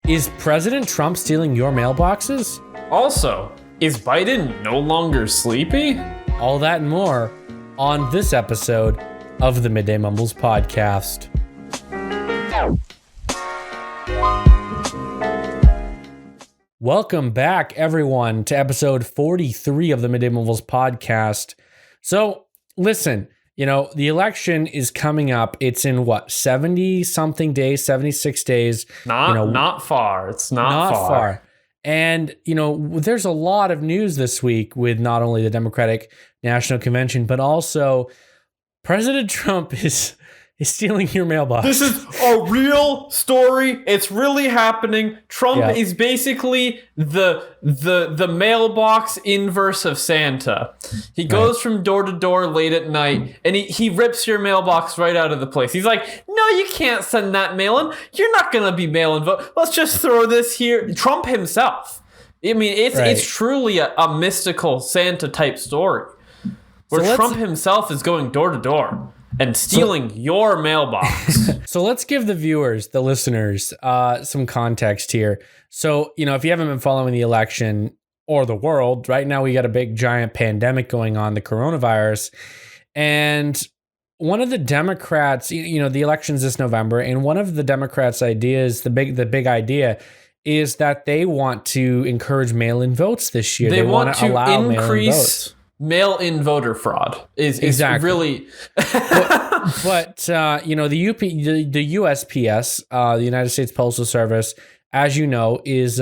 Is President Trump stealing your mailboxes? Also, is Biden no longer sleepy? All that and more on this episode of the Midday Mumbles Podcast. Welcome back, everyone, to episode 43 of the Midday Mumbles Podcast. So, listen, the election is coming up. It's in 70-something days, 76 days. Not far. It's not far. And, there's a lot of news this week with not only the Democratic National Convention, but also President Trump is stealing your mailbox. This is a real story. It's really happening. Trump is basically the mailbox inverse of Santa. He goes from door to door late at night, and he rips your mailbox right out of the place. He's like, no, you can't send that mail in. You're not going to be mail-in vote. Let's just throw this here. Trump himself. I mean, it's truly a mystical Santa-type story where Trump himself is going door to door and stealing your mailbox. So let's give the viewers, the listeners, some context here. So, if you haven't been following the election or the world, right now we got a big giant pandemic going on, the coronavirus. And one of the Democrats, the election's this November, and one of the Democrats' ideas, the big idea is that they want to encourage mail-in votes this year. They want to allow increase mail-in voter fraud is exactly really but the USPS, the United States Postal Service, as you know, is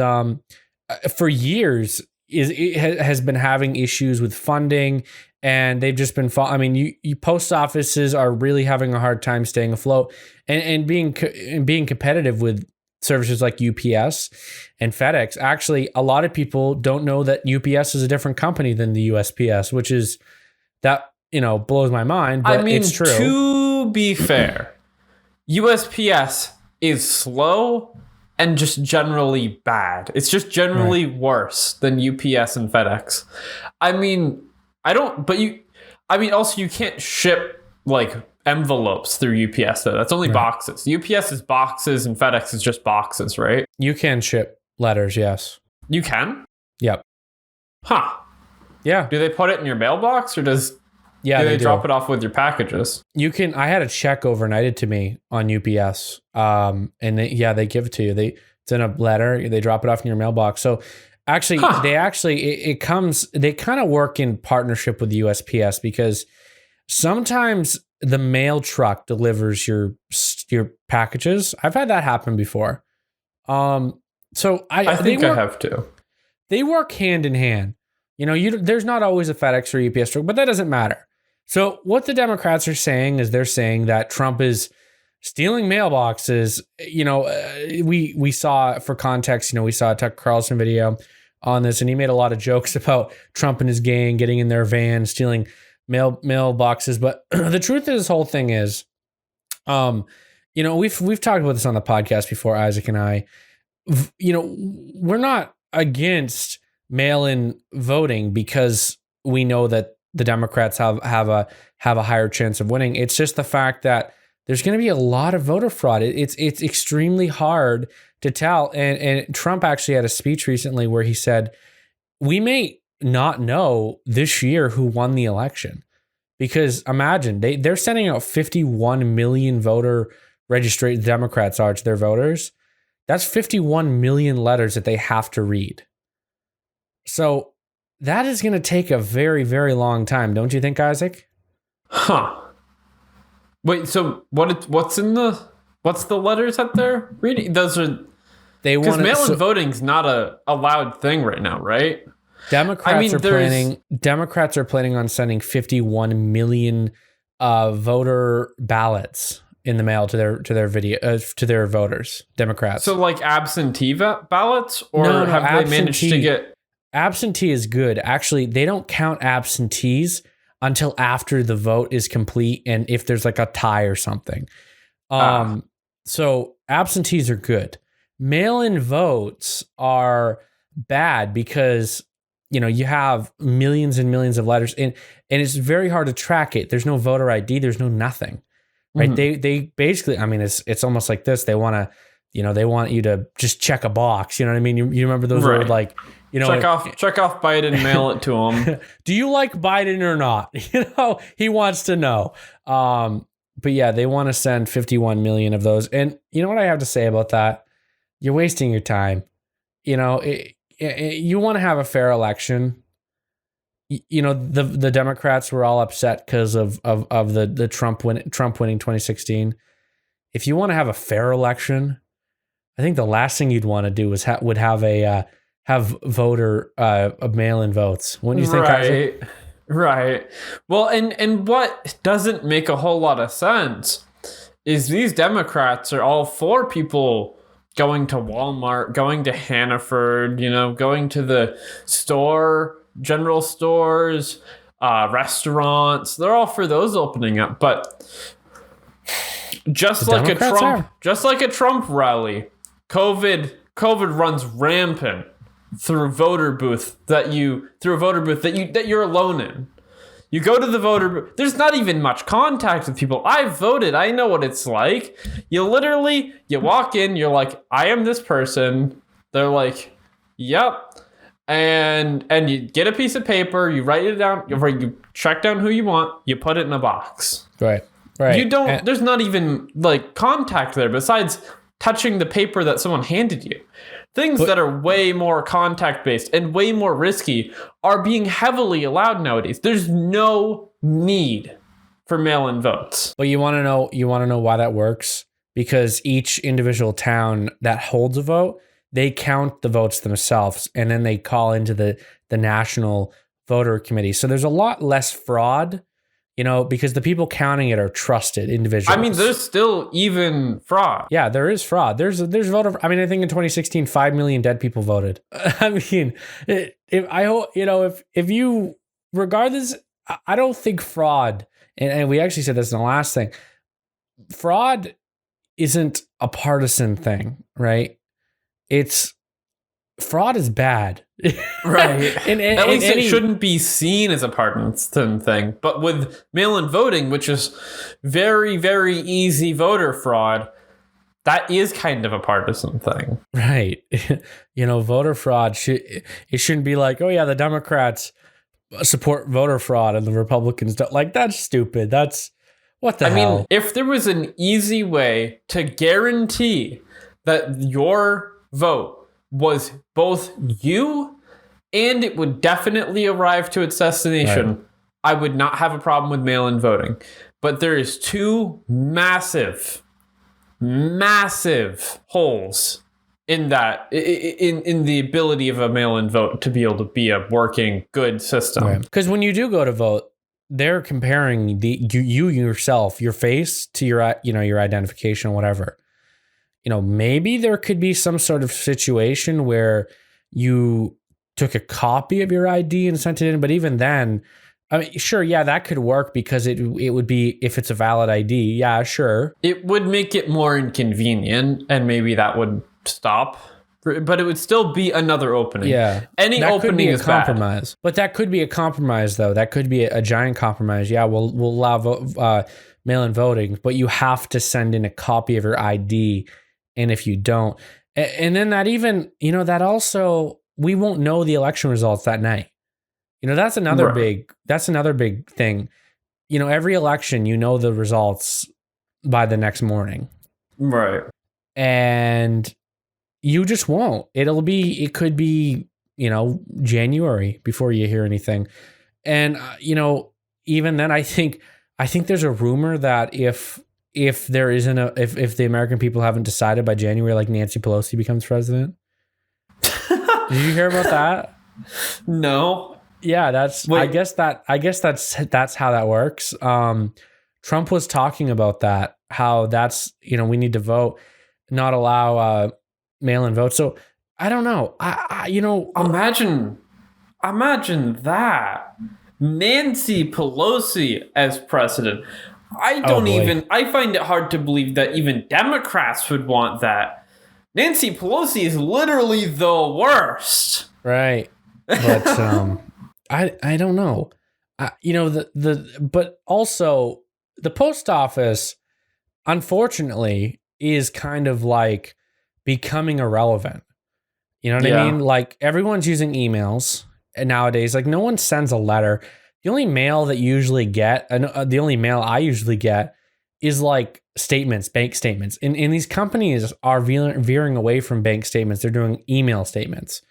for years has been having issues with funding, and they've just been post offices are really having a hard time staying afloat and being competitive with services like UPS and FedEx. Actually, a lot of people don't know that UPS is a different company than the USPS, which is blows my mind, but it's true. To be fair, USPS is slow and just generally bad. It's just generally worse than UPS and FedEx. Also you can't ship envelopes through UPS though. That's only boxes. UPS is boxes and FedEx is just boxes, right? You can ship letters, yes. You can? Yep. Huh. Yeah. Do they put it in your mailbox or do they drop it off with your packages? You can. I had a check overnighted to me on UPS. And they give it to you. It's in a letter. They drop it off in your mailbox. So actually, they kind of work in partnership with the USPS because sometimes the mail truck delivers your packages. I've had that happen before. So I think I have too. They work hand in hand. There's not always a FedEx or UPS truck, but that doesn't matter. So what the Democrats are saying is they're saying that Trump is stealing mailboxes. We saw, for context, we saw a Tucker Carlson video on this, and he made a lot of jokes about Trump and his gang getting in their van, stealing mailboxes. But the truth of this whole thing is, we've talked about this on the podcast before, Isaac and I. We're not against mail-in voting because we know that the Democrats have a higher chance of winning. It's just the fact that there's going to be a lot of voter fraud. It's extremely hard to tell. And Trump actually had a speech recently where he said, we may not know this year who won the election, because imagine they're sending out 51 million voter registered Democrats are to their voters. That's 51 million letters that they have to read. So that is going to take a very, very long time, don't you think, Isaac? Huh. Wait, so what's the letters that they're reading? Those are because mail-in voting's not a allowed thing right now, right? Democrats are planning on sending 51 million voter ballots in the mail to their voters. Democrats. So absentee ballots, or have they managed to get? Absentee is good. Actually, they don't count absentees until after the vote is complete and if there's a tie or something. So absentees are good. Mail-in votes are bad because you have millions and millions of letters and it's very hard to track it. There's no voter ID. There's no nothing, right? Mm-hmm. They basically, it's almost like this. They want to they want you to just check a box. You know what I mean? You remember those old, like, check off Biden, mail it to him. Do you like Biden or not? He wants to know. But yeah, they want to send 51 million of those. And you know what I have to say about that? You're wasting your time. You want to have a fair election. The Democrats were all upset because of the Trump winning 2016. If you want to have a fair election, I think the last thing you'd want to do is have voter mail-in votes. Wouldn't you think? Right. Well, and what doesn't make a whole lot of sense is these Democrats are all for people going to Walmart, going to Hannaford, going to the store, general stores, restaurants. They're all for those opening up, but just like a Trump rally, COVID runs rampant through a voter booth that you're alone in. You go to the voter booth. There's not even much contact with people. I've voted. I know what it's like. You walk in, you're like, I am this person. They're like, yep. And you get a piece of paper, you write it down, you check down who you want, you put it in a box. Right. There's not even like contact there besides touching the paper that someone handed you. Things that are way more contact-based and way more risky are being heavily allowed nowadays. There's no need for mail-in votes. But you want to know why that works? Because each individual town that holds a vote, they count the votes themselves, and then they call into the national voter committee. So there's a lot less fraud, because the people counting it are trusted individuals. I mean, there's still even fraud. Yeah, there is fraud. There's voter. I mean, I think in 2016, 5 million dead people voted. I mean, if you regardless, I don't think fraud, and we actually said this in the last thing, fraud isn't a partisan thing, right? Fraud is bad. Right. At least it shouldn't be seen as a partisan thing. But with mail-in voting, which is very, very easy voter fraud, that is kind of a partisan thing. Right. Voter fraud, it shouldn't be like, oh yeah, the Democrats support voter fraud and the Republicans don't. Like, that's stupid. That's what the hell? I mean, if there was an easy way to guarantee that your vote was both you and it would definitely arrive to its destination, right, I would not have a problem with mail-in voting. But there is two massive holes in that, in the ability of a mail-in vote to be able to be a working, good system. Because when you do go to vote, they're comparing you yourself, your face to your identification, whatever. Maybe there could be some sort of situation where you took a copy of your ID and sent it in. But even then, I mean, sure, yeah, that could work because it would be, if it's a valid ID, yeah, sure. It would make it more inconvenient, and maybe that would stop. But it would still be another opening. Yeah. Any that opening is compromise. bad. But that could be a compromise, though. That could be a giant compromise. Yeah, we'll allow mail-in voting, but you have to send in a copy of your ID. And if you don't, and then that even, that also, we won't know the election results that night. That's another big thing. Every election, the results by the next morning. Right. And you just won't. It could be, January before you hear anything. And, even then, I think there's a rumor that if there isn't if the American people haven't decided by January, like, Nancy Pelosi becomes president. Did you hear about that? No. Yeah, I guess that's how that works. Trump was talking about that, how that's, we need to vote, not allow mail-in votes. So I don't know. Imagine that. Nancy Pelosi as president. I find it hard to believe that even Democrats would want that. Nancy Pelosi is literally the worst. Right. But I don't know. But also the post office, unfortunately, is kind of like becoming irrelevant. You know what I mean? Like everyone's using emails nowadays. Like no one sends a letter. The only mail that you usually get, the only mail I usually get is like statements, bank statements. And these companies are veering away from bank statements. They're doing email statements.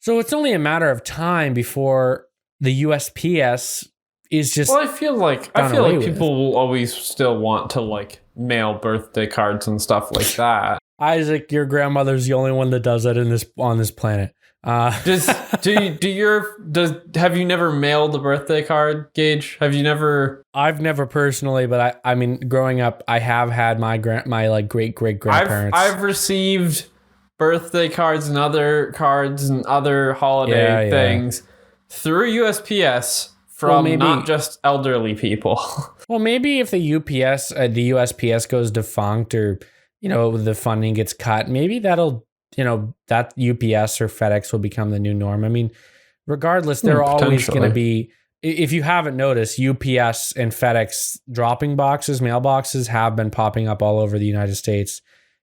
So it's only a matter of time before the USPS is just. Well, I feel like people will always still want to like mail birthday cards and stuff like that. Isaac, your grandmother's the only one that does that on this planet. Have you never mailed a birthday card, Gage? Have you never? I've never personally, but I mean, growing up, I have had my like great grandparents. I've received birthday cards and other holiday things through USPS from not just elderly people. Well, maybe if the USPS goes defunct or, you know, the funding gets cut, maybe that'll, you know, that UPS or FedEx will become the new norm. I mean, regardless, they're always going to be, if you haven't noticed, UPS and FedEx dropping boxes, mailboxes have been popping up all over the United States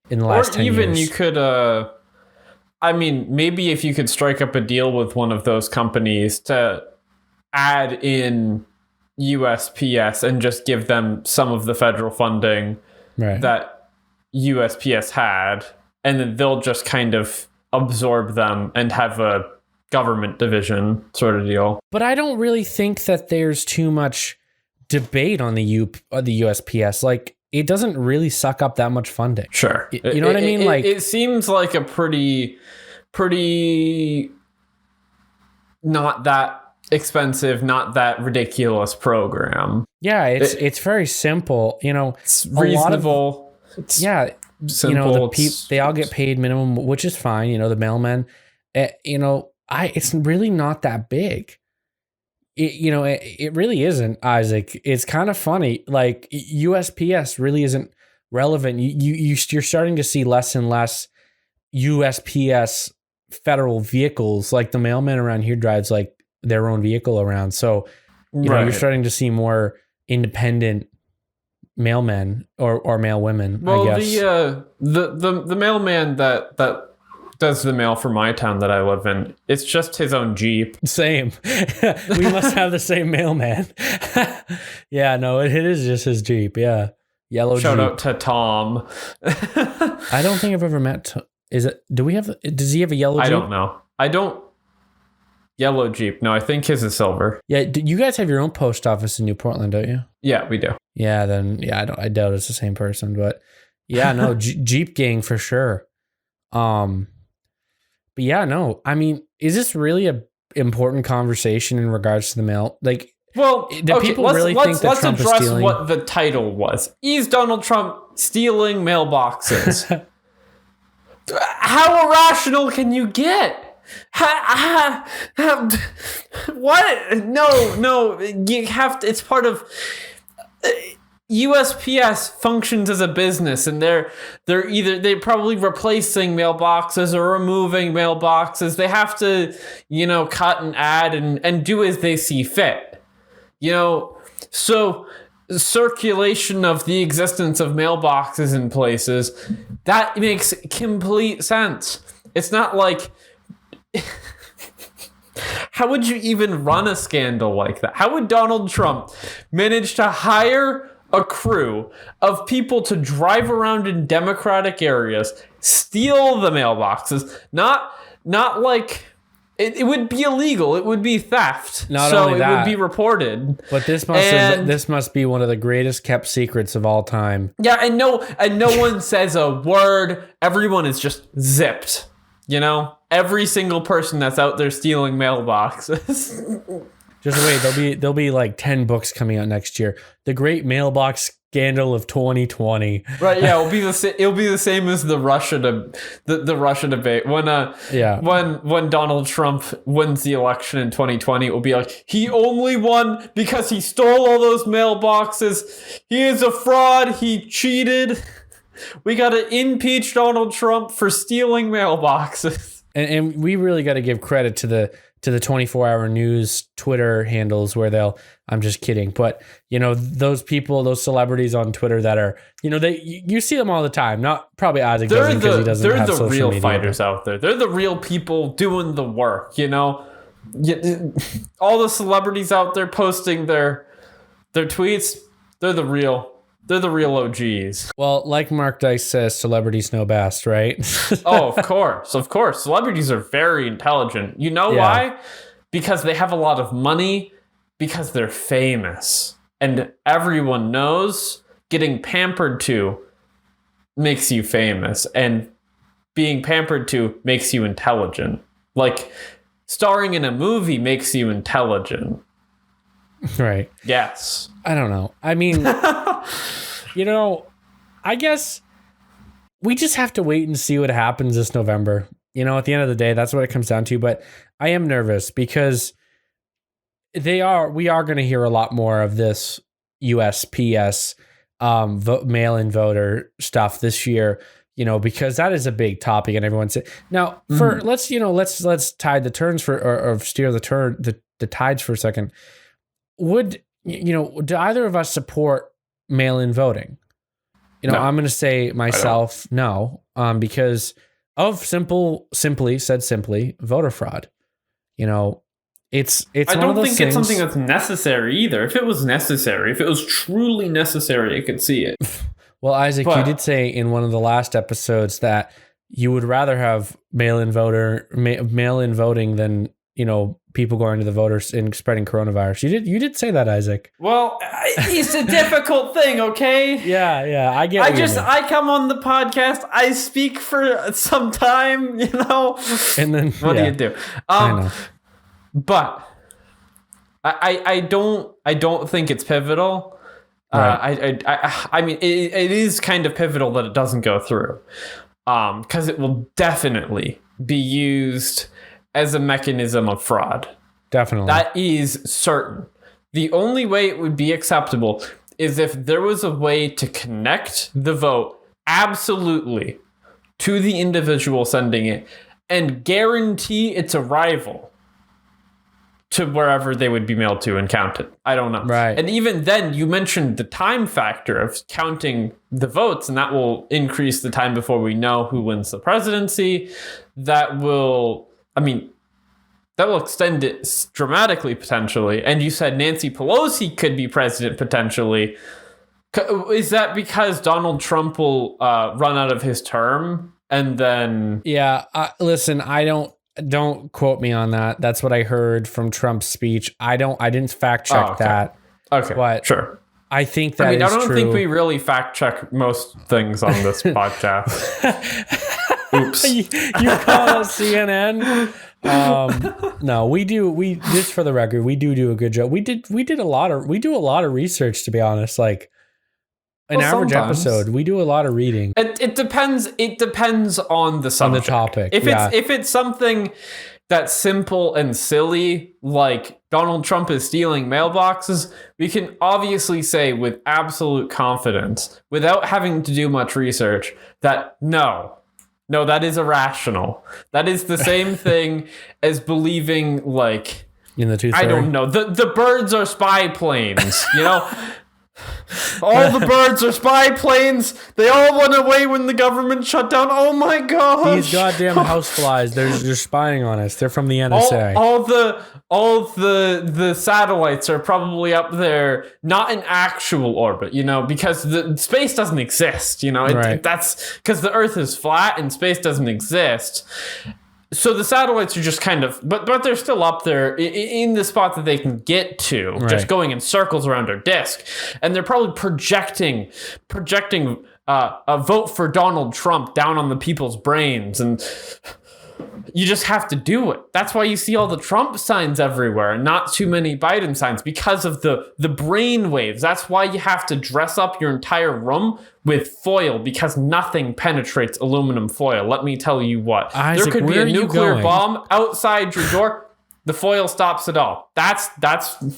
in the last 10 years. Or even you could, I mean, maybe if you could strike up a deal with one of those companies to add in USPS and just give them some of the federal funding that USPS had, and then they'll just kind of absorb them and have a government division sort of deal. But I don't really think that there's too much debate on the USPS. Like, it doesn't really suck up that much funding. Sure. You know what I mean? Like, it seems like a pretty not that expensive, not that ridiculous program. Yeah, it's very simple. You know, it's reasonable. Simple. You know, they all get paid minimum, which is fine. You know, the mailmen. You know, it's really not that big. It really isn't, Isaac. It's kind of funny. Like USPS really isn't relevant. You're starting to see less and less USPS federal vehicles. Like the mailman around here drives like their own vehicle around. So you know, you're starting to see more independent mailmen or mailwomen. Well, I guess. The mailman that does the mail for my town that I live in, it's just his own Jeep. Same. We must have the same mailman. Yeah, no, it is just his Jeep. Yeah. Yellow Shout Jeep. out to Tom. I don't think I've ever met does he have a yellow Jeep? I don't know. I don't. Yellow Jeep. No, I think his is silver. Yeah, you guys have your own post office in New Portland, don't you? Yeah, we do. Yeah, then I doubt it's the same person, but yeah, no, Jeep gang for sure. But yeah, no, I mean, is this really a important conversation in regards to the mail? Like, well, do people really think that Trump is stealing? Let's address what the title was. Is Donald Trump stealing mailboxes? How irrational can you get? What? No, you have to, it's part of USPS functions as a business, and they're probably replacing mailboxes or removing mailboxes. They have to, you know, cut and add and do as they see fit. You know, so circulation of the existence of mailboxes in places, that makes complete sense. It's not like how would you even run a scandal like that? How would Donald Trump manage to hire a crew of people to drive around in Democratic areas, steal the mailboxes? Not like it would be illegal. It would be theft. Not only that, it would be reported. But this must be one of the greatest kept secrets of all time. Yeah, and no one says a word. Everyone is just zipped. You know, every single person that's out there stealing mailboxes. Just wait, there'll be like 10 books coming out next year. The Great Mailbox Scandal of 2020. Right? Yeah, it'll be the same as the Russia debate. When Donald Trump wins the election in 2020, it will be like, he only won because he stole all those mailboxes. He is a fraud. He cheated. We got to impeach Donald Trump for stealing mailboxes. And we really got to give credit to to the 24-hour news Twitter handles where I'm just kidding, but those people, those celebrities on Twitter that are, you see them all the time. Not probably Isaac doesn't, because he doesn't have social media. They're the real fighters out there. They're the real people doing the work. All the celebrities out there posting their tweets. They're the real OGs. Well, like Mark Dice says, celebrities know best, right? Oh, of course. Celebrities are very intelligent. You know why? Because they have a lot of money, because they're famous. And everyone knows getting pampered to makes you famous. And being pampered to makes you intelligent. Like, starring in a movie makes you intelligent. Right. Yes. I don't know. I mean, I guess we just have to wait and see what happens this November. At the end of the day, that's what it comes down to. But I am nervous because we are going to hear a lot more of this USPS mail-in voter stuff this year, because that is a big topic and everyone's now let's tide the turns or steer the tides for a second. Do either of us support mail-in voting? No. I'm going to say myself no, because of simply voter fraud. It's I one of don't those think things. it's something that's necessary either. If it was truly necessary, I could see it. Well, Isaac, you did say in one of the last episodes that you would rather have mail-in voting than people going to the voters and spreading coronavirus. You did say that, Isaac. Well, it's a difficult thing, okay? Yeah, I get it. I come on the podcast, I speak for some time, And then what do you do? I know. But I don't think it's pivotal. Right. I mean, it is kind of pivotal that it doesn't go through, because it will definitely be used as a mechanism of fraud. Definitely. That is certain. The only way it would be acceptable is if there was a way to connect the vote absolutely to the individual sending it and guarantee its arrival to wherever they would be mailed to and counted. I don't know. Right. And even then, you mentioned the time factor of counting the votes, and that will increase the time before we know who wins the presidency. That will extend it dramatically, potentially. And you said Nancy Pelosi could be president, potentially. Is that because Donald Trump will run out of his term and then... Yeah, listen, I don't quote me on that. That's what I heard from Trump's speech. I didn't fact check that. Okay, but sure. I think that I don't true. think we really fact check most things on this podcast. Oops. You call us CNN? No, we do. Just for the record, we do a good job. We do a lot of research, to be honest. Like an average sometimes. episode, we do a lot of reading. It depends. It depends on the subject. On the topic. If it's something that's simple and silly, like Donald Trump is stealing mailboxes, we can obviously say with absolute confidence, without having to do much research, that no, that is irrational. That is the same thing as believing, like, in the tooth I fairy? don't know, the birds are spy planes, All the birds are spy planes. They all went away when the government shut down. Oh my gosh. These goddamn houseflies, they're spying on us. They're from the NSA. All the satellites are probably up there, not in actual orbit, because the space doesn't exist, Right. That's because the Earth is flat and space doesn't exist. So the satellites are just kind of, but they're still up there in the spot that they can get to, Right. just going in circles around our disk. And they're probably projecting a vote for Donald Trump down on the people's brains. And you just have to do it. That's why you see all the Trump signs everywhere and not too many Biden signs, because of the brain waves. That's why you have to dress up your entire room with foil, because nothing penetrates aluminum foil. Let me tell you what. Isaac, there could be where a are you nuclear going? bomb outside your door. The foil stops it all. That's the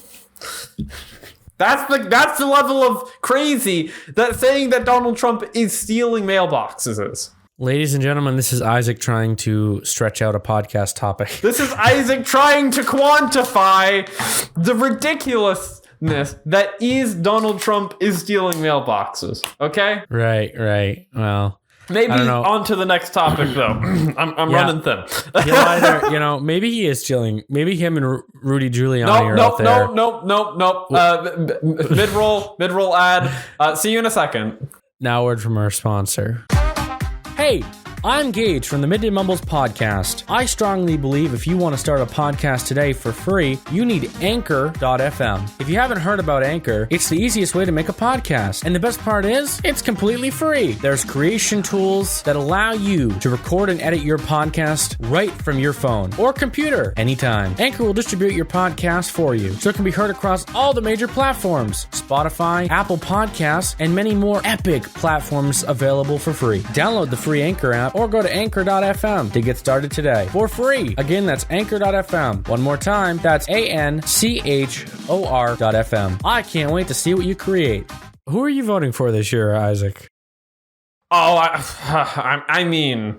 level of crazy that saying that Donald Trump is stealing mailboxes is. Ladies and gentlemen, this is Isaac trying to stretch out a podcast topic. This is Isaac trying to quantify the ridiculousness that is Donald Trump is stealing mailboxes. Okay? Right. Well, maybe on to the next topic, though. I'm running thin. He'll either, maybe he is stealing. Maybe him and Rudy Giuliani are out there. Nope. Mid-roll ad. See you in a second. Now, word from our sponsor. Hey, I'm Gage from the Midday Mumbles Podcast. I strongly believe if you want to start a podcast today for free, you need Anchor.fm. If you haven't heard about Anchor, it's the easiest way to make a podcast. And the best part is, it's completely free. There's creation tools that allow you to record and edit your podcast right from your phone or computer anytime. Anchor will distribute your podcast for you, so it can be heard across all the major platforms: Spotify, Apple Podcasts, and many more epic platforms available for free. Download the free Anchor app or go to Anchor.fm to get started today for free. Again, that's Anchor.fm. One more time, that's ANCHOR.fm. I can't wait to see what you create. Who are you voting for this year, Isaac? Oh, I mean,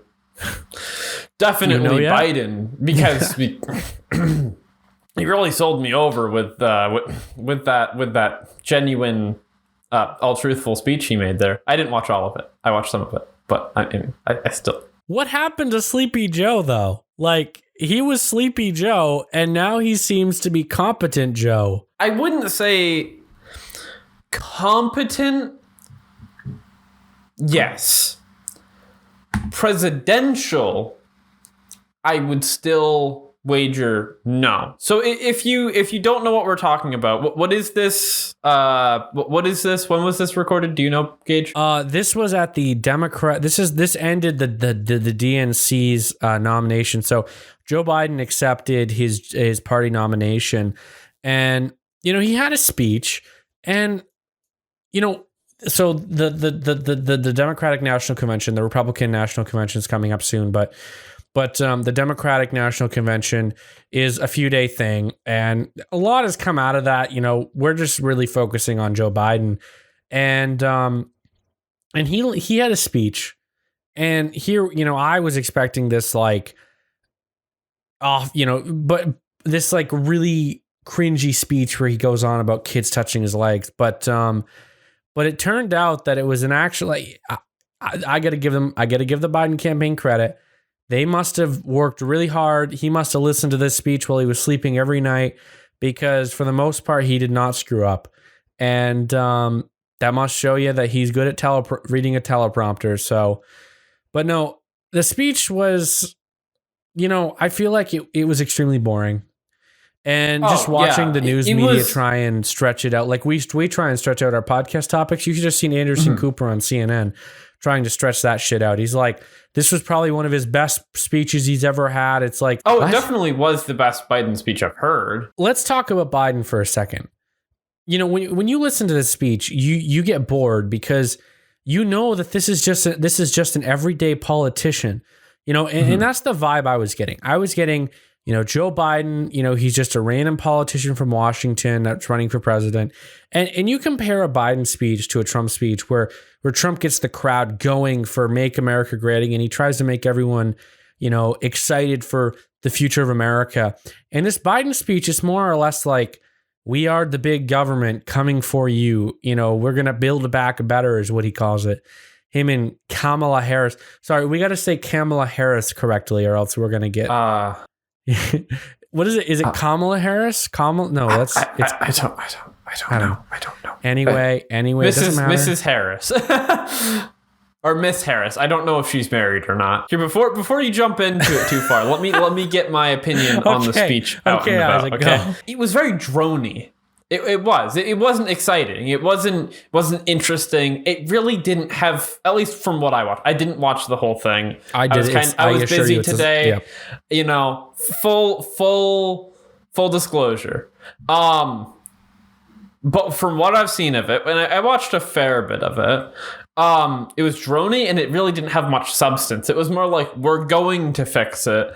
definitely Biden, because he really sold me over with that genuine, all truthful speech he made there. I didn't watch all of it. I watched some of it. But I still... What happened to Sleepy Joe, though? Like, he was Sleepy Joe, and now he seems to be Competent Joe. I wouldn't say competent. Yes. Presidential, I would still wager no. So if you don't know what we're talking about, what is this? What is this? When was this recorded? Do you know, Gage? This was at the Democrat. This ended the DNC's nomination. So Joe Biden accepted his party nomination, and he had a speech, and so the Democratic National Convention, the Republican National Convention is coming up soon, but the Democratic National Convention is a few-day thing, and a lot has come out of that. We're just really focusing on Joe Biden, and he had a speech, and here, I was expecting this but this really cringy speech where he goes on about kids touching his legs, but it turned out that it was an actual. I got to give the Biden campaign credit. They must have worked really hard. He must have listened to this speech while he was sleeping every night, because for the most part, he did not screw up. And that must show you that he's good at reading a teleprompter. So, but no, the speech was, I feel like it was extremely boring. And just watching the news media try and stretch it out. Like we try and stretch out our podcast topics. You should have seen Anderson Cooper on CNN trying to stretch that shit out. He's like, this was probably one of his best speeches he's ever had. It's like, it definitely was the best Biden speech I've heard. Let's talk about Biden for a second. When you listen to this speech, you get bored, because that this is just an everyday politician. And that's the vibe I was getting. I was getting, Joe Biden, he's just a random politician from Washington that's running for president. And you compare a Biden speech to a Trump speech where Trump gets the crowd going for Make America Great Again. He tries to make everyone, excited for the future of America. And this Biden speech is more or less like, we are the big government coming for you. We're going to build back better is what he calls it. Him and Kamala Harris. Sorry, we got to say Kamala Harris correctly, or else we're going to get... What is it? Is it Kamala Harris? No, that's... I don't know. Anyway, Mrs. Harris. Or Miss Harris. I don't know if she's married or not. Here, before you jump into it too far, let me get my opinion on the speech out and about. Okay. It was very drony. It was. It wasn't exciting. It wasn't interesting. It really didn't have, at least from what I watched. I didn't watch the whole thing. I did. I was busy today. Full disclosure. But from what I've seen of it, and I watched a fair bit of it, it was drony and it really didn't have much substance. It was more like, we're going to fix it,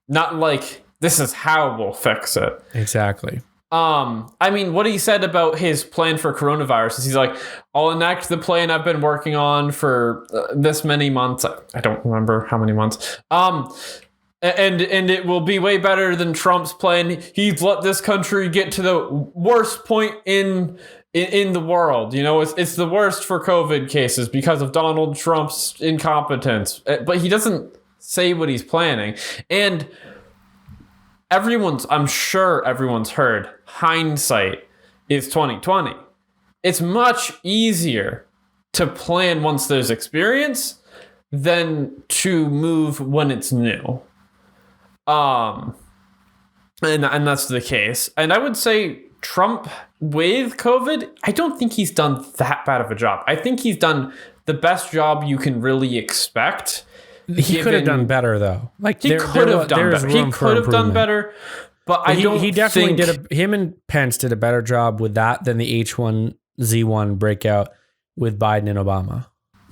not like this is how we'll fix it. Exactly. I mean, what he said about his plan for coronavirus is he's like, I'll enact the plan I've been working on for this many months. I don't remember how many months. And it will be way better than Trump's plan. He's let this country get to the worst point in the world. You know, it's the worst for COVID cases because of Donald Trump's incompetence. But he doesn't say what he's planning. And I'm sure everyone's heard, hindsight is 2020. It's much easier to plan once there's experience than to move when it's new. And that's the case. And I would say Trump with COVID, I don't think he's done that bad of a job. I think he's done the best job you can really expect. He could have done better, though. Like he could have done better. He could have done better, but I don't. He definitely did. Him and Pence did a better job with that than the H1Z1 breakout with Biden and Obama.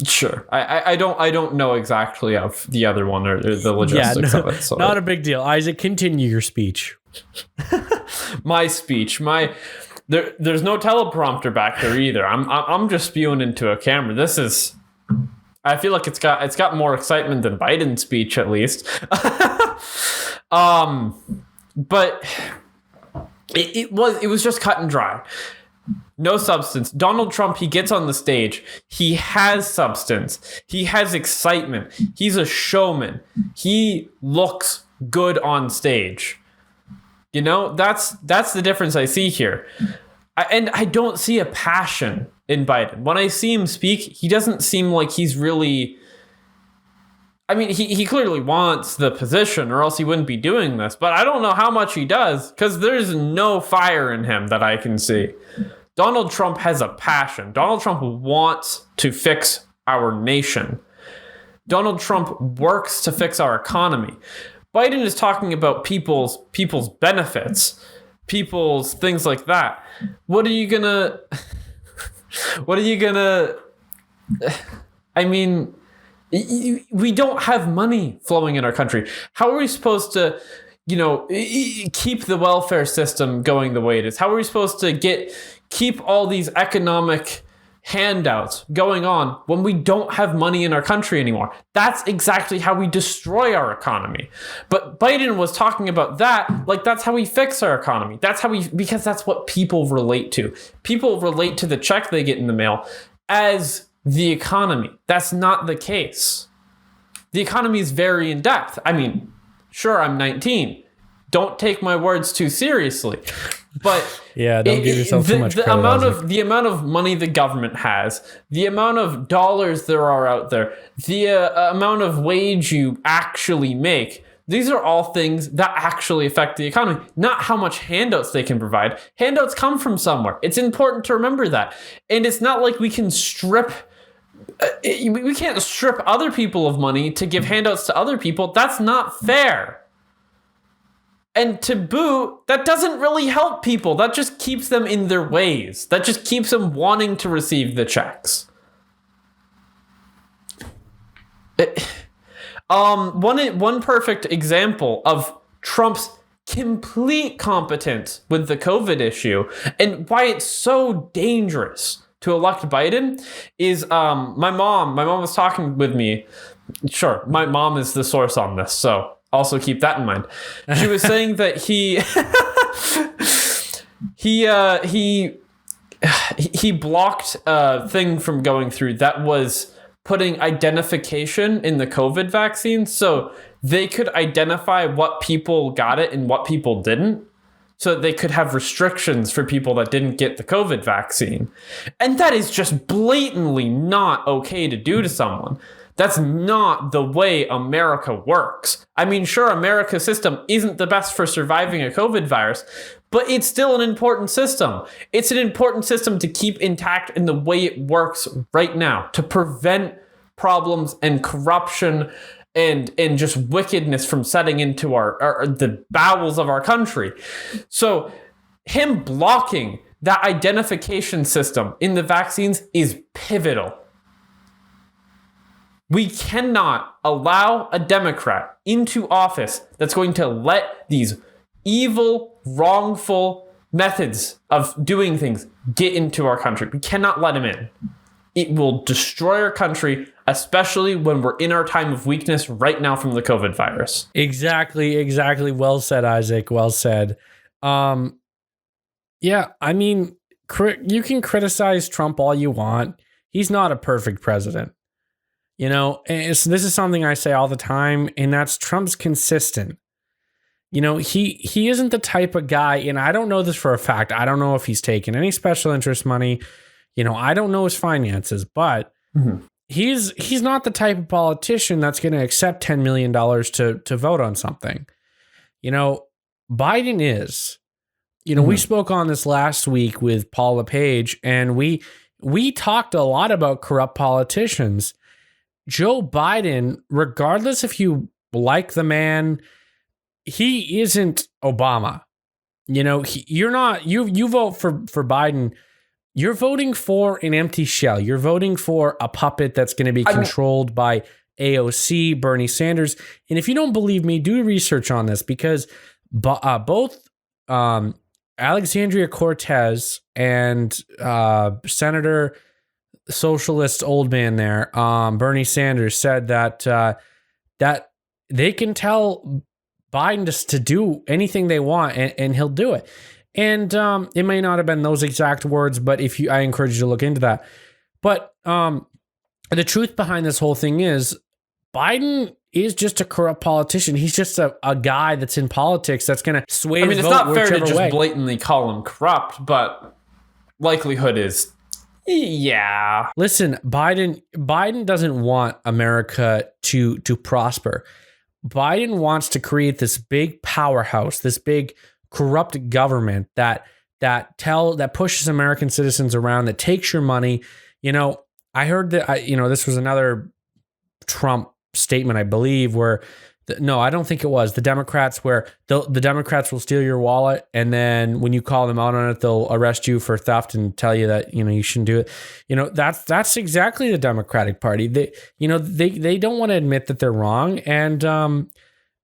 Sure, I don't know exactly of the other one or the logistics of it. So not a big deal. Isaac, continue your speech. My speech, there's no teleprompter back there either. I'm just spewing into a camera. This is. I feel like it's got more excitement than Biden's speech, at least. But it was just cut and dry. No substance. Donald Trump, he gets on the stage. He has substance. He has excitement. He's a showman. He looks good on stage. You know, that's the difference I see here. And I don't see a passion in Biden. When I see him speak, he doesn't seem like he's really... I mean, he clearly wants the position or else he wouldn't be doing this. But I don't know how much he does because there's no fire in him that I can see. Donald Trump has a passion. Donald Trump wants to fix our nation. Donald Trump works to fix our economy. Biden is talking about people's benefits, people's things like that. What are you gonna... I mean, we don't have money flowing in our country. How are we supposed to, keep the welfare system going the way it is? How are we supposed to keep all these economic handouts going on when we don't have money in our country anymore? That's exactly how we destroy our economy. But Biden was talking about that, like that's how we fix our economy. Because that's what people relate to. People relate to the check they get in the mail as the economy. That's not the case. The economy is very in depth. I mean, sure, I'm 19. Don't take my words too seriously. But yeah, don't give yourself too much credit. The amount of money the government has, the amount of dollars there are out there, the amount of wage you actually make, these are all things that actually affect the economy, not how much handouts they can provide. Handouts come from somewhere. It's important to remember that. And it's not like we can't strip other people of money to give handouts to other people. That's not fair. And to boot, that doesn't really help people. That just keeps them in their ways. That just keeps them wanting to receive the checks. One perfect example of Trump's complete competence with the COVID issue and why it's so dangerous to elect Biden is my mom was talking with me. Sure, my mom is the source on this, so also keep that in mind. She was saying that he blocked a thing from going through that was putting identification in the COVID vaccine, so they could identify what people got it and what people didn't, so that they could have restrictions for people that didn't get the COVID vaccine. And that is just blatantly not okay to do to someone. That's not the way America works. I mean, sure, America's system isn't the best for surviving a COVID virus, but it's still an important system. It's an important system to keep intact in the way it works right now, to prevent problems and corruption and just wickedness from setting into the bowels of our country. So him blocking that identification system in the vaccines is pivotal. We cannot allow a Democrat into office that's going to let these evil, wrongful methods of doing things get into our country. We cannot let them in. It will destroy our country, especially when we're in our time of weakness right now from the COVID virus. Exactly. Well said, Isaac. Well said. Yeah, I mean, you can criticize Trump all you want. He's not a perfect president. You know, this is something I say all the time, and that's Trump's consistent. You know, he isn't the type of guy, and I don't know this for a fact. I don't know if he's taken any special interest money. You know, I don't know his finances, but he's not the type of politician that's going to accept $10 million to vote on something. You know, Biden is. You know, we spoke on this last week with Paul LePage, and we talked a lot about corrupt politicians. Joe Biden, regardless if you like the man, he isn't Obama. You know, you vote for Biden, you're voting for an empty shell. You're voting for a puppet that's going to be controlled by AOC, Bernie Sanders. And if you don't believe me, do research on this, because both Alexandria Cortez and Senator Socialist old man there, Bernie Sanders, said that they can tell Biden to do anything they want, and he'll do it. And it may not have been those exact words, but I encourage you to look into that. But the truth behind this whole thing is Biden is just a corrupt politician. He's just a guy that's in politics that's going to sway his vote whichever way. I mean, it's not fair to just blatantly call him corrupt, but likelihood is, yeah. Listen, Biden doesn't want America to prosper. Biden wants to create this big powerhouse, this big corrupt government that pushes American citizens around, that takes your money. You know, I heard that, this was another Trump statement, I believe, where no, I don't think it was the Democrats, where the Democrats will steal your wallet, and then when you call them out on it, they'll arrest you for theft and tell you that, you shouldn't do it. You know, that's exactly the Democratic Party. They don't want to admit that they're wrong. And I'm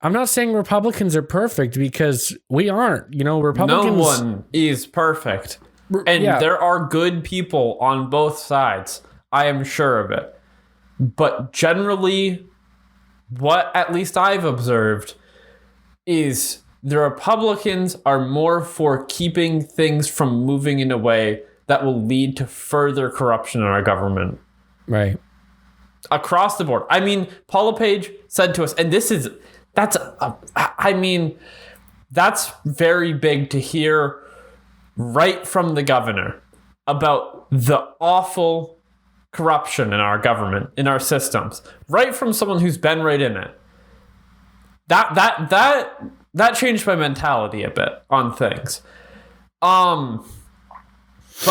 not saying Republicans are perfect, because we aren't. You know, Republicans. No one is perfect. And there are good people on both sides. I am sure of it. But generally, what at least I've observed is the Republicans are more for keeping things from moving in a way that will lead to further corruption in our government. Right. Across the board. I mean, Paul LePage said to us, and that's very big to hear right from the governor about the awful corruption in our government, in our systems, right from someone who's been right in it. That changed my mentality a bit on things. But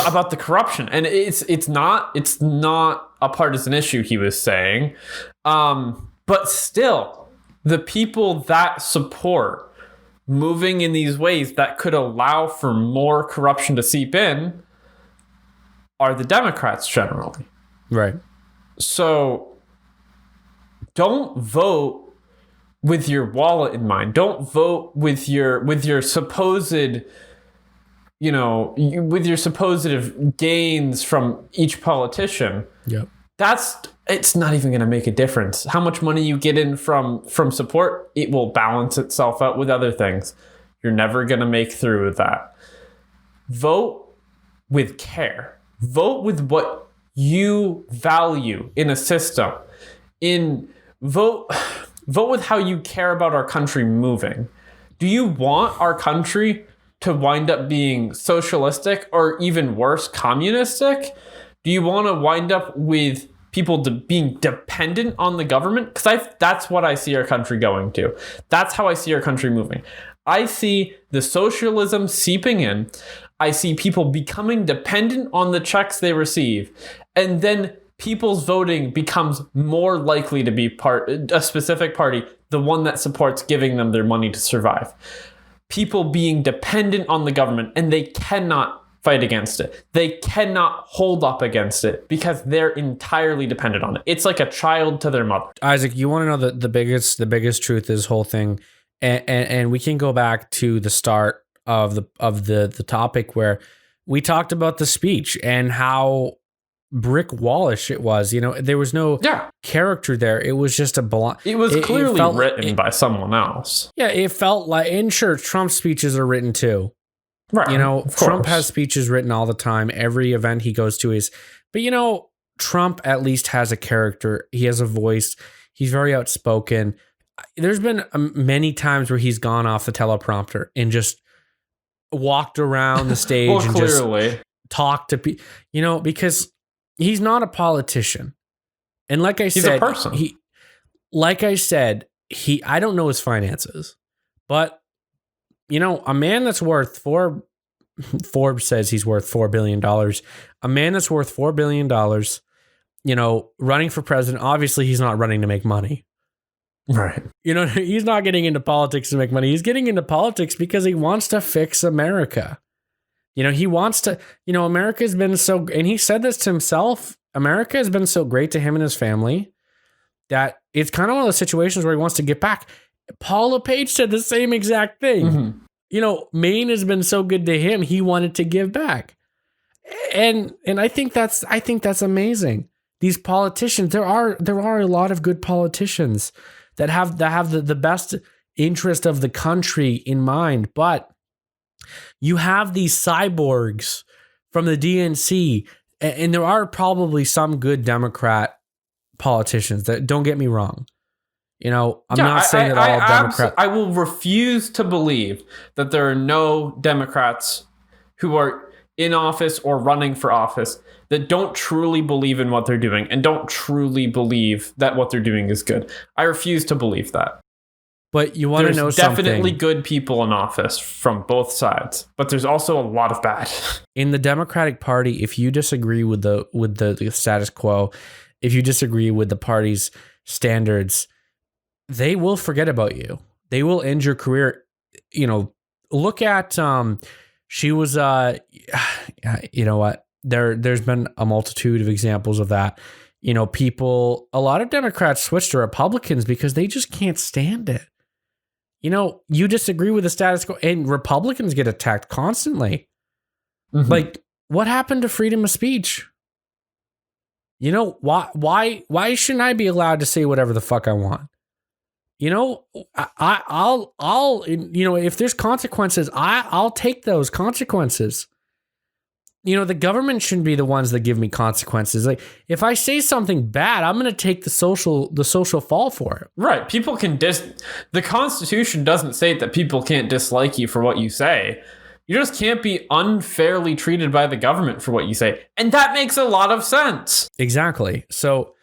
about the corruption, and it's not a partisan issue, he was saying. But still, the people that support moving in these ways that could allow for more corruption to seep in are the Democrats generally. Right. So don't vote with your wallet in mind. Don't vote with your supposed, with your supposed gains from each politician. Yep. It's not even going to make a difference. How much money you get in from support, it will balance itself out with other things. You're never going to make through with that. Vote with care. Vote with what you value in a system. Vote with how you care about our country moving. Do you want our country to wind up being socialistic, or even worse, communistic? Do you want to wind up with people being dependent on the government? Because that's what I see our country going to. That's how I see our country moving. I see the socialism seeping in. I see people becoming dependent on the checks they receive. And then people's voting becomes more likely to be a specific party, the one that supports giving them their money to survive. People being dependent on the government, and they cannot fight against it. They cannot hold up against it because they're entirely dependent on it. It's like a child to their mother. Isaac, you want to know the biggest truth of this whole thing, and we can go back to the start of the topic where we talked about the speech and how brick wallish it was. You know, there was no character there. It was just a it was clearly written by someone else. Yeah, it felt like, and sure, Trump's speeches are written too. Right. You know, Trump has speeches written all the time. Every event he goes to is, but you know, Trump at least has a character. He has a voice. He's very outspoken. There's been many times where he's gone off the teleprompter and just walked around the stage and just talked to people, you know, because he's not a politician. And like I said, he's a person. I don't know his finances, but you know, a man that's worth Forbes says he's worth $4 billion. A man that's worth $4 billion, you know, running for president, obviously he's not running to make money. Right. You know, he's not getting into politics to make money. He's getting into politics because he wants to fix America. You know, he wants to, you know, America's been so, and he said this to himself, America has been so great to him and his family that it's kind of one of those situations where he wants to get back. Paul LePage said the same exact thing. Mm-hmm. You know, Maine has been so good to him, he wanted to give back. And I think that's amazing. These politicians, there are a lot of good politicians that have the best interest of the country in mind, but you have these cyborgs from the DNC, and there are probably some good Democrat politicians. That, don't get me wrong. You know, I'm not saying that all Democrats. I will refuse to believe that there are no Democrats who are in office or running for office that don't truly believe in what they're doing and don't truly believe that what they're doing is good. I refuse to believe that. But you want to know something. There's definitely good people in office from both sides, but there's also a lot of bad. In the Democratic Party, if you disagree with the status quo, if you disagree with the party's standards, they will forget about you. They will end your career. You know, look at she was you know what? There's been a multitude of examples of that. You know, a lot of Democrats switch to Republicans because they just can't stand it. You know, you disagree with the status quo, and Republicans get attacked constantly. Mm-hmm. Like, what happened to freedom of speech? You know, why shouldn't I be allowed to say whatever the fuck I want? You know, I'll you know, if there's consequences, I'll take those consequences. You know, the government shouldn't be the ones that give me consequences. Like, if I say something bad, I'm going to take the social fall for it. Right. People can the Constitution doesn't say that people can't dislike you for what you say. You just can't be unfairly treated by the government for what you say. And that makes a lot of sense. Exactly. So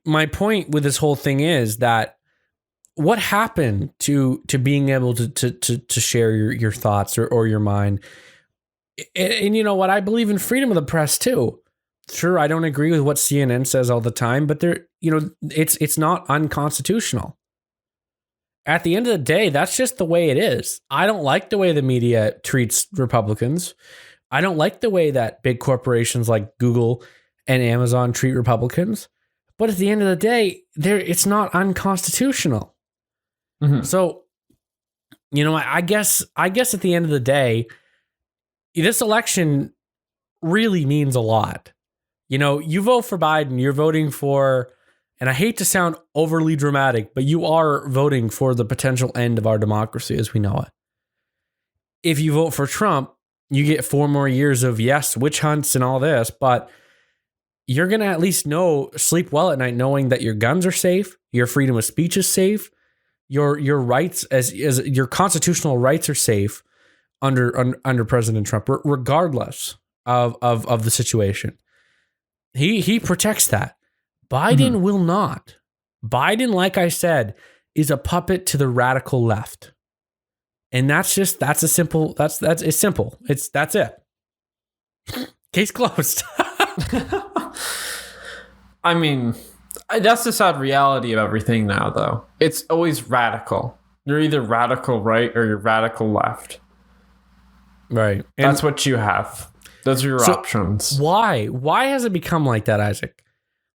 my point with this whole thing is that what happened to being able to share your thoughts or your mind? And you know what? I believe in freedom of the press too. Sure, I don't agree with what CNN says all the time, but you know, it's not unconstitutional. At the end of the day, that's just the way it is. I don't like the way the media treats Republicans. I don't like the way that big corporations like Google and Amazon treat Republicans. But at the end of the day, it's not unconstitutional. Mm-hmm. So, you know, I guess at the end of the day, this election really means a lot. You know, you vote for Biden, you're voting for, and I hate to sound overly dramatic, but you are voting for the potential end of our democracy as we know it. If you vote for Trump, you get 4 more years of, yes, witch hunts and all this, but you're going to at least sleep well at night knowing that your guns are safe, your freedom of speech is safe, your rights as your constitutional rights are safe under President Trump, regardless of the situation. He protects that. Biden will not. Biden, like I said, is a puppet to the radical left. And that's it. Case closed. I mean, that's the sad reality of everything now, though. It's always radical. You're either radical right or you're radical left. Right. That's what you have. Those are your options. Why has it become like that, Isaac?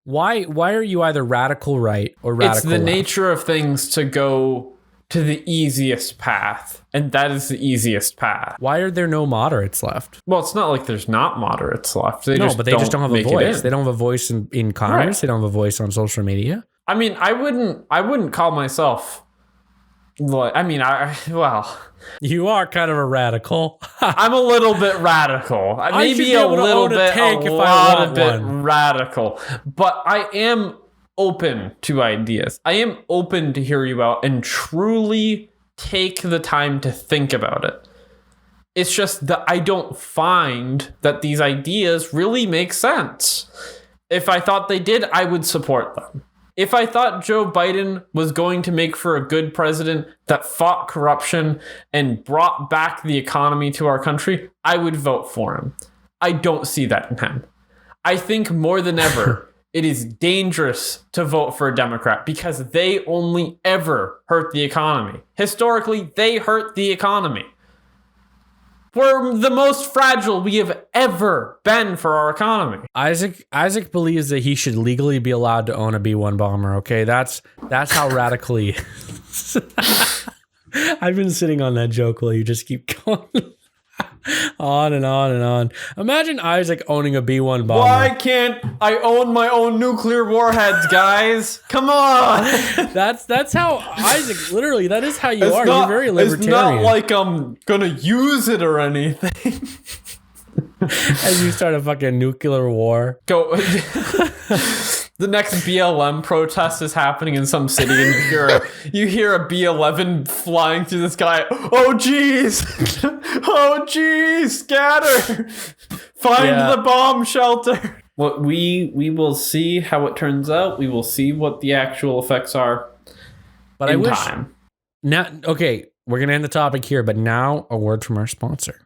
Why are you either radical right or radical left? It's the nature of things to go to the easiest path, and that is the easiest path. Why are there no moderates left? Well, it's not like there's not moderates left. They just don't have a voice. They don't have a voice in Congress. Right. They don't have a voice on social media. I mean, I wouldn't call myself. You are kind of a radical. I'm a little bit radical. Maybe a little bit, a lot of bit radical. But I am open to ideas. I am open to hear you out and truly take the time to think about it. It's just that I don't find that these ideas really make sense. If I thought they did, I would support them. If I thought Joe Biden was going to make for a good president that fought corruption and brought back the economy to our country, I would vote for him. I don't see that in him. I think more than ever, it is dangerous to vote for a Democrat because they only ever hurt the economy. Historically, they hurt the economy. We're the most fragile we have ever been for our economy. Isaac believes that he should legally be allowed to own a B-1 bomber. Okay, that's how radical he is. I've been sitting on that joke while you just keep going on and on and on. Imagine Isaac owning a B-1 bomber. Why can't I own my own nuclear warheads, guys? Come on. That's how Isaac, literally, that is how you are. You're very libertarian. It's not like I'm gonna use it or anything. As you start a fucking nuclear war. Go. The next BLM protest is happening in some city, and you hear a B-11 flying through the sky. Oh geez! Oh geez! Scatter! Find the bomb shelter. What we will see how it turns out. We will see what the actual effects are. But I wish time. Now, okay, we're gonna end the topic here, but now a word from our sponsor.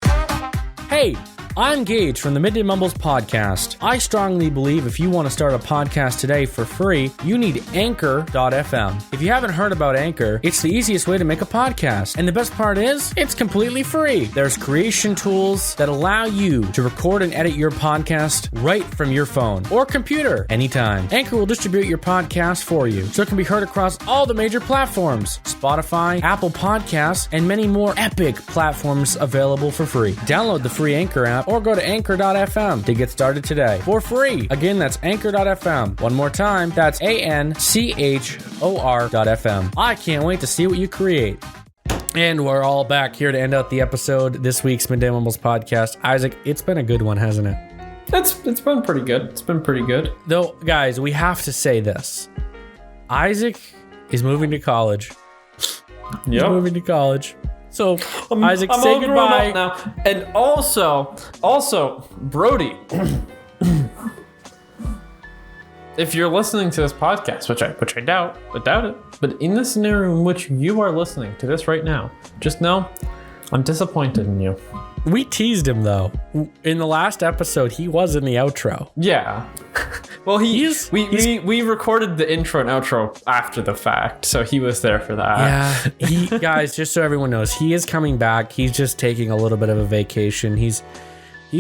Hey. I'm Gage from the Midday Mumbles Podcast. I strongly believe if you want to start a podcast today for free, you need Anchor.fm. If you haven't heard about Anchor, it's the easiest way to make a podcast. And the best part is, it's completely free. There's creation tools that allow you to record and edit your podcast right from your phone or computer anytime. Anchor will distribute your podcast for you, so it can be heard across all the major platforms: Spotify, Apple Podcasts, and many more epic platforms available for free. Download the free Anchor app or go to Anchor.fm to get started today for free. Again, that's Anchor.fm. One more time, that's ANCHOR.fm. I can't wait to see what you create. And we're all back here to end out the episode, this week's Midday Mumbles Podcast. Isaac, it's been a good one, hasn't it? It's been pretty good. It's been pretty good. Though, guys, we have to say this. Isaac is moving to college. He's moving to college. So, Isaac, say goodbye now. And also, Brody, if you're listening to this podcast, which I doubt it, but in the scenario in which you are listening to this right now, just know I'm disappointed in you. We teased him though. In the last episode, he was in the outro. Yeah. Well, we recorded the intro and outro after the fact, so he was there for that. Yeah. Guys, just so everyone knows, he is coming back. He's just taking a little bit of a vacation. He's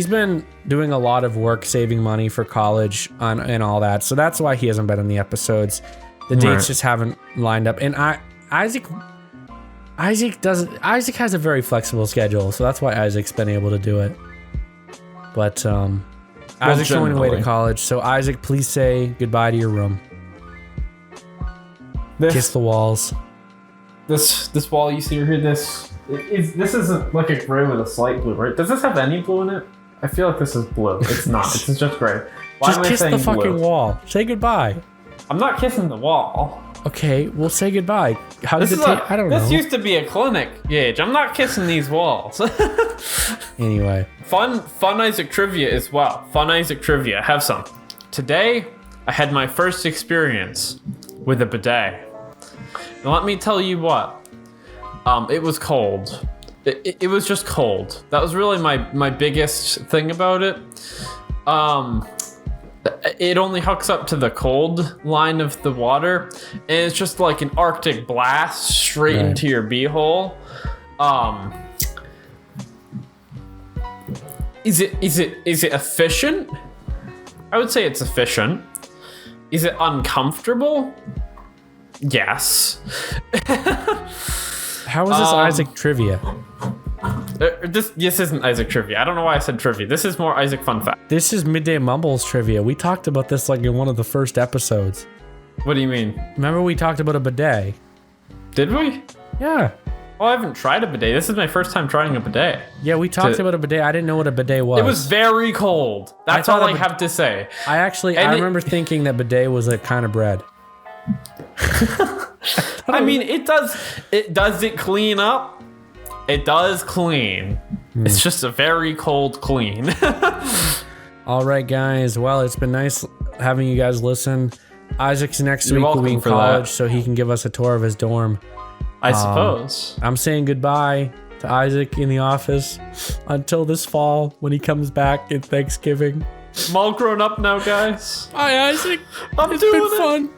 been doing a lot of work, saving money for college and all that. So that's why he hasn't been in the episodes. The dates just haven't lined up. And Isaac has a very flexible schedule, so that's why Isaac's been able to do it. But Isaac's going away to college, so Isaac, please say goodbye to your room. Kiss the walls. This wall you see here, this isn't like a gray with a slight blue, right? Does this have any blue in it? I feel like this is blue. It's not. It's just gray. Why just kiss the fucking wall. Say goodbye. I'm not kissing the wall. Okay, we'll say goodbye. How does it take? I don't know. This used to be a clinic, Gage. I'm not kissing these walls. Anyway. Fun Isaac trivia as well. Fun Isaac trivia. Have some. Today, I had my first experience with a bidet. And let me tell you what. It was cold. It was just cold. That was really my biggest thing about it. It only hooks up to the cold line of the water, and it's just like an Arctic blast straight into your beehole. Is it efficient? I would say it's efficient. Is it uncomfortable? Yes. How is this Isaac trivia? This isn't Isaac trivia. I don't know why I said trivia. This is more Isaac fun fact. This is Midday Mumbles trivia. We talked about this like in one of the first episodes. What do you mean? Remember we talked about a bidet? Did we? Yeah. Oh, I haven't tried a bidet. This is my first time trying a bidet. Yeah, we talked about a bidet. I didn't know what a bidet was. It was very cold. That's all I have to say. I remember thinking that bidet was a kind of bread. I mean, it does it clean up? It does clean. It's just a very cold clean. All right, guys. Well, it's been nice having you guys listen. Isaac's next week will be in for college, that. so he can give us a tour of his dorm. I suppose. I'm saying goodbye to Isaac in the office until this fall when he comes back in Thanksgiving. I'm all grown up now, guys. Hi, Isaac. It's been fun.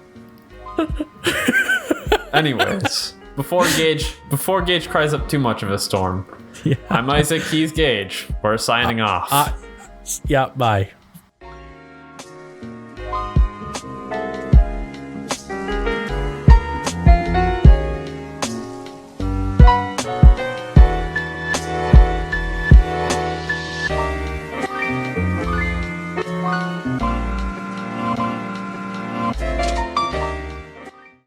Anyways, before Gage cries up too much of a storm, Yeah. I'm Isaac, he's Gage. We're signing off. Yeah, bye.